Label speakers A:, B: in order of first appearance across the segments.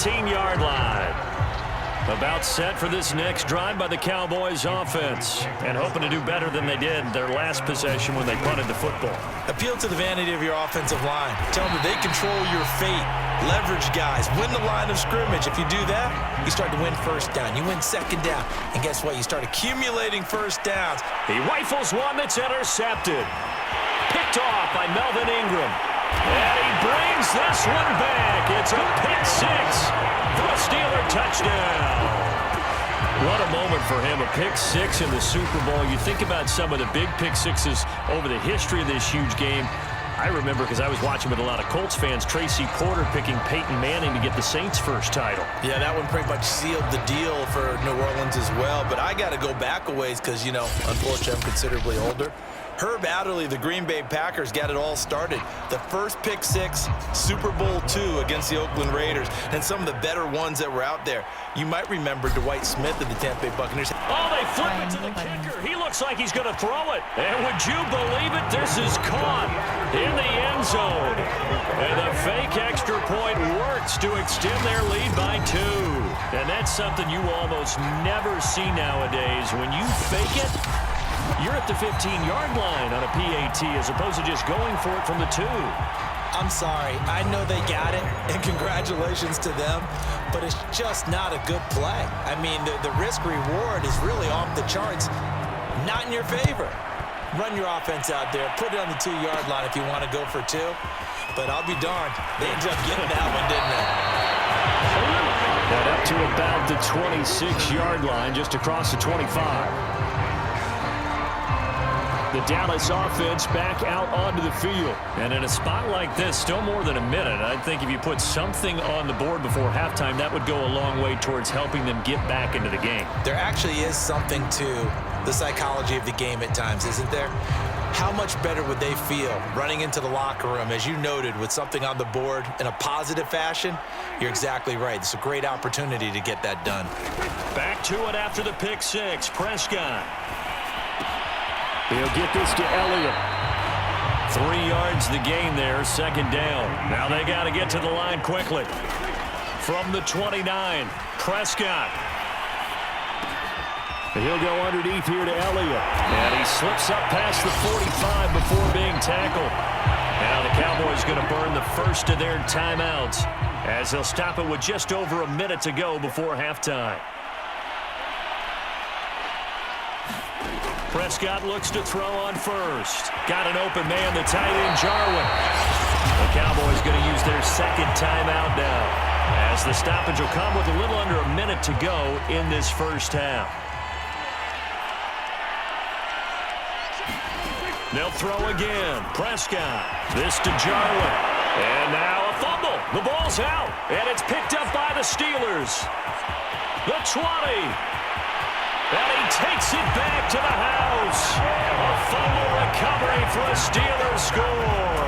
A: 15-yard line. About set for this next drive by the Cowboys offense, and hoping to do better than they did their last possession when they punted the football.
B: Appeal to the vanity of your offensive line. Tell them that they control your fate. Leverage guys. Win the line of scrimmage. If you do that, you start to win first down. You win second down. And guess what? You start accumulating first downs.
A: He rifles one that's intercepted. Picked off by Melvin Ingram. And he brings this one back. It's a pick six for a Steeler touchdown. What a moment for him, a pick six in the Super Bowl. You think about some of the big pick sixes over the history of this huge game. I remember, because I was watching with a lot of Colts fans, Tracy Porter picking Peyton Manning to get the Saints' first title.
B: Yeah, that one pretty much sealed the deal for New Orleans as well. But I got to go back a ways because, you know, unfortunately I'm considerably older. Herb Adderley, the Green Bay Packers, got it all started. The first pick six, Super Bowl II against the Oakland Raiders, and some of the better ones that were out there. You might remember Dwight Smith of the Tampa Bay Buccaneers.
A: Oh, they flip it to the kicker. He looks like he's going to throw it. And would you believe it? This is caught in the end zone. And the fake extra point works to extend their lead by 2. And that's something you almost never see nowadays. When you fake it, you're at the 15-yard line on a PAT as opposed to just going for it from the 2.
B: I'm sorry. I know they got it, and congratulations to them, but it's just not a good play. I mean, the risk-reward is really off the charts, not in your favor. Run your offense out there. Put it on the 2-yard line if you want to go for 2. But I'll be darned. They ended up getting that one, didn't they?
A: That up to about the 26-yard line, just across the 25. The Dallas offense back out onto the field. And in a spot like this, still more than a minute, I think if you put something on the board before halftime, that would go a long way towards helping them get back into the game.
B: There actually is something to the psychology of the game at times, isn't there? How much better would they feel running into the locker room, as you noted, with something on the board in a positive fashion? You're exactly right. It's a great opportunity to get that done.
A: Back to it after the pick six. Prescott. He'll get this to Elliott. 3 yards the gain there, second down. Now they got to get to the line quickly. From the 29, Prescott. He'll go underneath here to Elliott. And he slips up past the 45 before being tackled. Now the Cowboys going to burn the first of their timeouts as they'll stop it with just over a minute to go before halftime. Prescott looks to throw on first. Got an open man, the tight end, Jarwin. The Cowboys going to use their second timeout now, as the stoppage will come with a little under a minute to go in this first half. They'll throw again. Prescott. This to Jarwin. And now a fumble. The ball's out, and it's picked up by the Steelers. The 20. And he takes it back to the house. A fumble recovery for a Steelers score.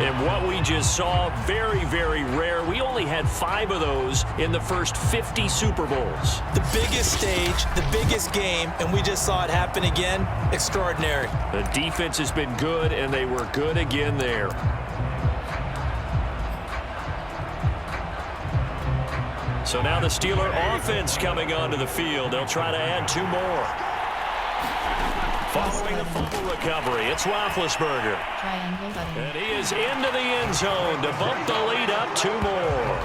A: And what we just saw, very, very rare. We only had 5 of those in the first 50 Super Bowls.
B: The biggest stage, the biggest game, and we just saw it happen again. Extraordinary.
A: The defense has been good, and they were good again there. So now the Steeler offense coming onto the field. They'll try to add 2 more. Following the fumble recovery, it's Roethlisberger. And he is into the end zone to bump the lead up 2 more.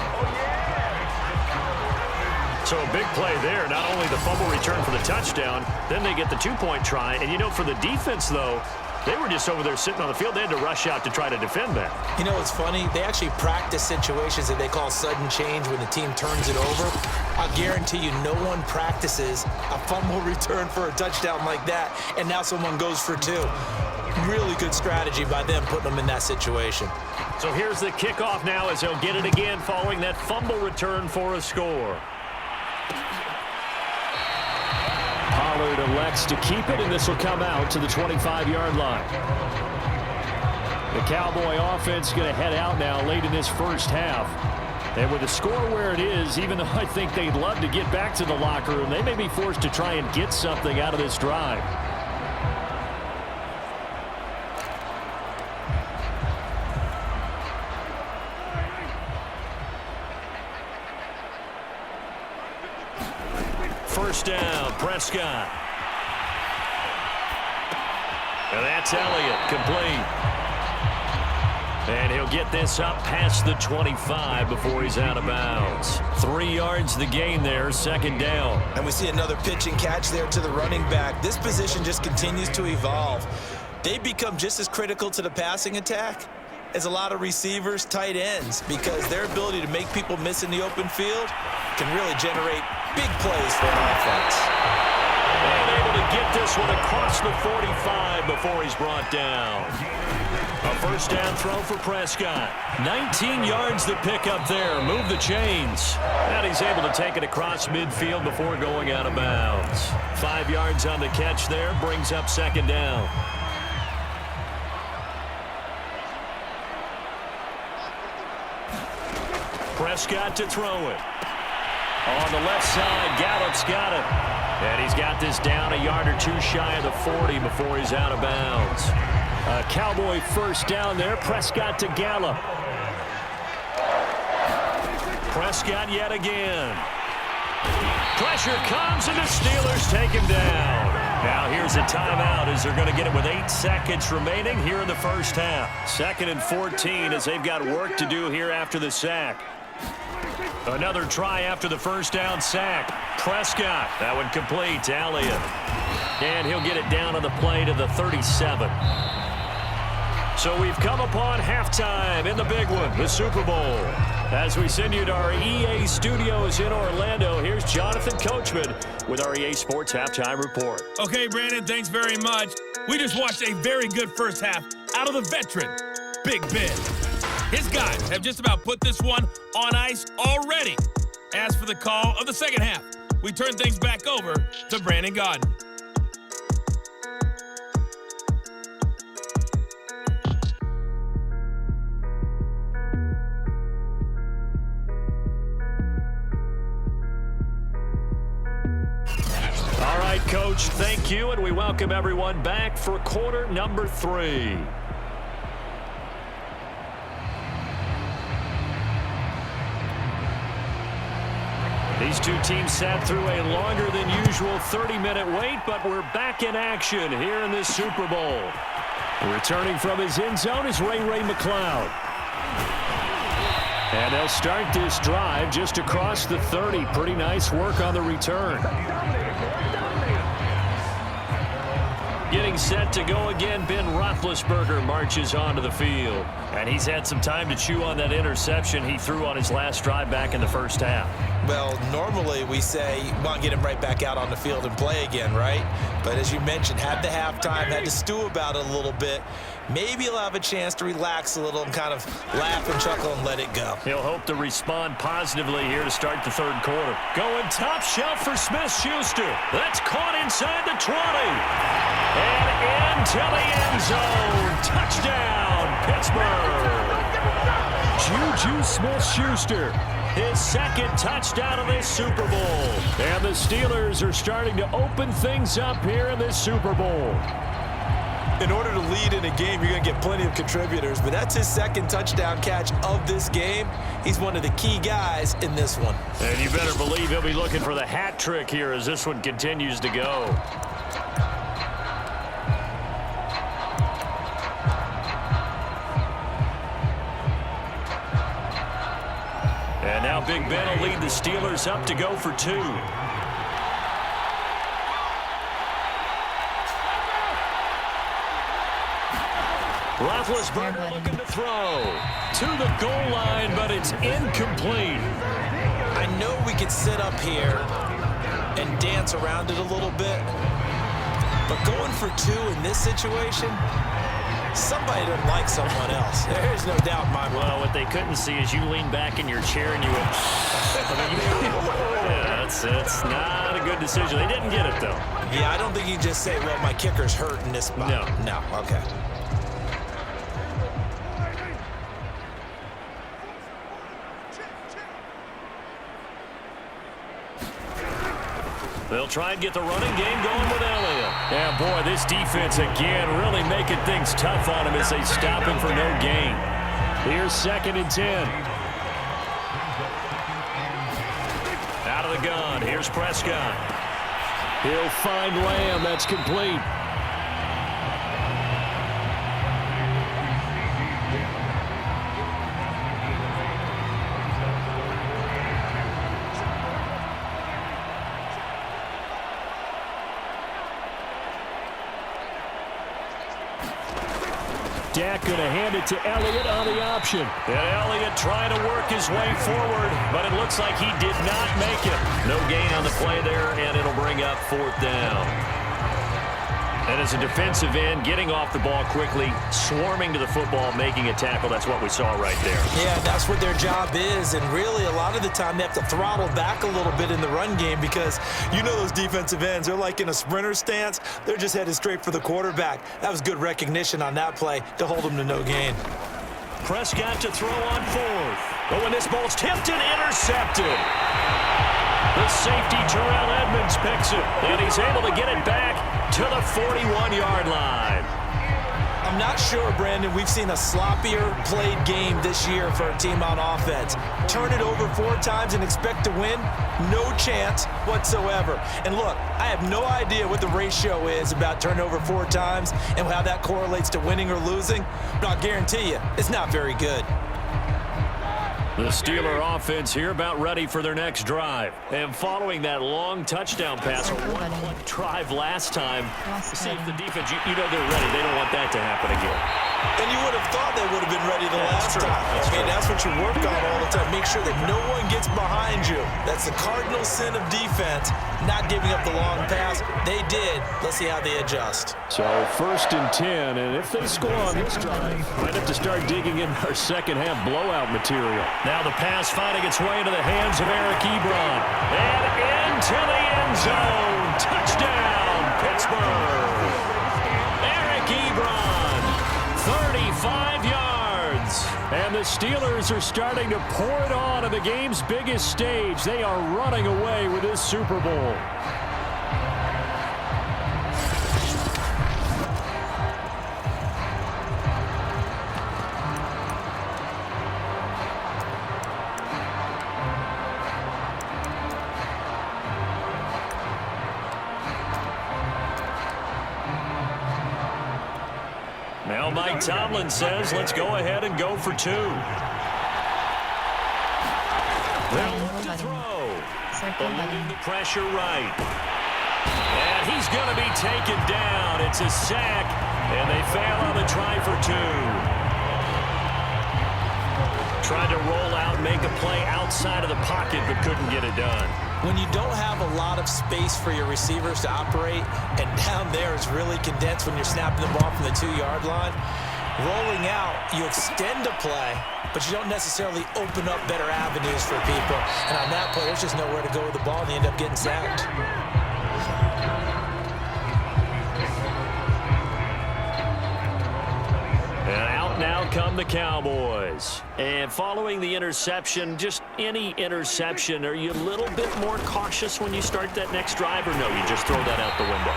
A: So a big play there. Not only the fumble return for the touchdown, then they get the 2-point try. And, you know, for the defense, though, they were just over there sitting on the field. They had to rush out to try to defend that.
B: You know, it's funny. They actually practice situations that they call sudden change when the team turns it over. I'll guarantee you no one practices a fumble return for a touchdown like that, and now someone goes for 2. Really good strategy by them putting them in that situation.
A: So here's the kickoff now as they'll get it again following that fumble return for a score. Pollard elects to keep it, and this will come out to the 25-yard line. The Cowboy offense going to head out now late in this first half. And with the score where it is, even though I think they'd love to get back to the locker room, they may be forced to try and get something out of this drive. first down. Prescott. And that's Elliott, complete. And he'll get this up past the 25 before he's out of bounds. 3 yards the gain there, second down.
B: And we see another pitch and catch there to the running back. This position just continues to evolve. They become just as critical to the passing attack as a lot of receivers, tight ends, because their ability to make people miss in the open field can really generate big plays for an offense.
A: And able to get this one across the 45 before he's brought down. A first down throw for Prescott. 19 yards to pick up there. Move the chains. And he's able to take it across midfield before going out of bounds. 5 yards on the catch there. Brings up second down. Prescott to throw it. On the left side, Gallup's got it. And he's got this down a yard or two shy of the 40 before he's out of bounds. A Cowboy first down there. Prescott to Gallup. Prescott yet again. Pressure comes, and the Steelers take him down. Now here's a timeout as they're going to get it with 8 seconds remaining here in the first half. 2nd and 14 as they've got work to do here after the sack. Another try after the first down sack. Prescott, that one complete to Elliott. And he'll get it down on the play to the 37. So we've come upon halftime in the big one, the Super Bowl. As we send you to our EA studios in Orlando, here's Jonathan Coachman with our EA Sports Halftime Report.
C: Okay, Brandon, thanks very much. We just watched a very good first half out of the veteran, Big Ben. His guys have just about put this one on ice already. As for the call of the second half, we turn things back over to Brandon Gaudin.
A: All right, Coach, thank you, and we welcome everyone back for quarter number 3. These two teams sat through a longer than usual 30-minute wait, but we're back in action here in this Super Bowl. Returning from his end zone is Ray McCloud. And they'll start this drive just across the 30. Pretty nice work on the return. Getting set to go again, Ben Roethlisberger marches onto the field. And he's had some time to chew on that interception he threw on his last drive back in the first half.
B: Well, normally we say, well, get him right back out on the field and play again, right? But as you mentioned, had the halftime, had to stew about it a little bit. Maybe he'll have a chance to relax a little and kind of laugh and chuckle and let it go.
A: He'll hope to respond positively here to start the third quarter. Going top shelf for Smith-Schuster. That's caught inside the 20. And into the end zone. Touchdown, Pittsburgh. Juju Smith-Schuster. His second touchdown of this Super Bowl. And the Steelers are starting to open things up here in this Super Bowl.
B: In order to lead in a game, you're going to get plenty of contributors, but that's his second touchdown catch of this game. He's one of the key guys in this one.
A: And you better believe he'll be looking for the hat trick here as this one continues to go. And now Big Ben will lead the Steelers up to go for 2. Roethlisberger looking to throw to the goal line, but it's incomplete.
B: I know we could sit up here and dance around it a little bit, but going for 2 in this situation, somebody doesn't like someone else. There's no doubt in my mind.
A: Well, what they couldn't see is you lean back in your chair and you went, yeah, it's not a good decision. They didn't get it, though.
B: Yeah, I don't think you just say, well, my kicker's hurt in this spot. No, okay.
A: They'll try and get the running game going with Elliott. Yeah, boy, this defense again really making things tough on him as they stop him for no gain. Here's 2nd and 10. Out of the gun, here's Prescott. He'll find Lamb. That's complete. Dak going to hand it to Elliott on the option. And Elliott trying to work his way forward, but it looks like he did not make it. No gain on the play there, and it'll bring up 4th down. And as a defensive end, getting off the ball quickly, swarming to the football, making a tackle, that's what we saw right there.
B: Yeah, that's what their job is, and really a lot of the time they have to throttle back a little bit in the run game because you know those defensive ends, they're like in a sprinter stance. They're just headed straight for the quarterback. That was good recognition on that play to hold them to no gain.
A: Prescott to throw on 4th. But when this ball's tipped and intercepted. The safety, Terrell Edmonds, picks it, and he's able to get it back to the 41-yard line.
B: I'm not sure, Brandon, we've seen a sloppier played game this year for a team on offense. Turn it over 4 times and expect to win? No chance whatsoever. And look, I have no idea what the ratio is about turning over 4 times and how that correlates to winning or losing, but I'll guarantee you, it's not very good.
A: The Steeler offense here about ready for their next drive. And following that long touchdown pass, a one-play drive last time, see if the defense, you know they're ready. They don't want that to happen again.
B: And you would have thought they would have been ready the last time. That's what you work on all the time. Make sure that no one gets behind you. That's the cardinal sin of defense, not giving up the long pass. They did. Let's see how they adjust.
A: So 1st and 10, and if they score on this drive, might have to start digging in our second-half blowout material. Now the pass finding its way into the hands of Eric Ebron. And into the end zone. Touchdown, Pittsburgh. Eric Ebron, 35 yards. And the Steelers are starting to pour it on the game's biggest stage. They are running away with this Super Bowl. Now Mike Tomlin says, let's go ahead and go for 2. They'll look to throw. Eluding the pressure right. And he's going to be taken down. It's a sack, and they fail on the try for 2. Tried to roll out, make a play outside of the pocket, but couldn't get it done.
B: When you don't have a lot of space for your receivers to operate, and down there is really condensed when you're snapping the ball from the 2-yard line, rolling out, you extend a play, but you don't necessarily open up better avenues for people. And on that play, there's just nowhere to go with the ball, and they end up getting sacked.
A: And out now come the Cowboys. And following the interception, just any interception, are you a little bit more cautious when you start that next drive, or no, you just throw that out the window?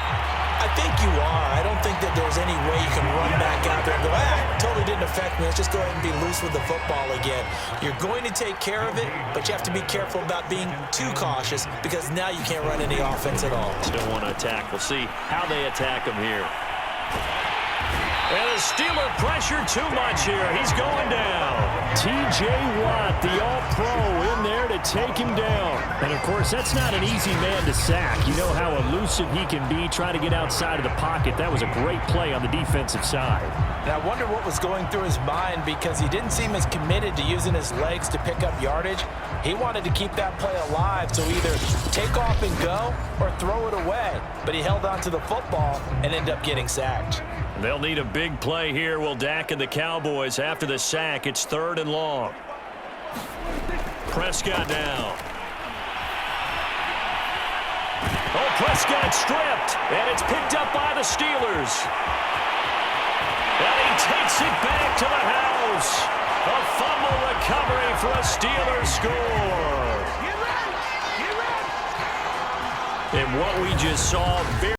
B: I think you are. I don't think that there's any way you can run back out there and go, totally didn't affect me. Let's just go ahead and be loose with the football again. You're going to take care of it, but you have to be careful about being too cautious because now you can't run any offense at all.
A: Still want to attack. We'll see how they attack him here. And the Steeler pressure too much here. He's going down. T.J. Watt, the all-pro, in there to take him down. And, of course, that's not an easy man to sack. You know how elusive he can be, trying to get outside of the pocket. That was a great play on the defensive side.
B: And I wonder what was going through his mind because he didn't seem as committed to using his legs to pick up yardage. He wanted to keep that play alive, so either take off and go or throw it away. But he held on to the football and ended up getting sacked.
A: They'll need a big play here, will Dak and the Cowboys. After the sack, it's 3rd and long. Prescott now. Oh, Prescott stripped, and it's picked up by the Steelers. And he takes it back to the house. A fumble recovery for a Steelers score. And what we just saw, very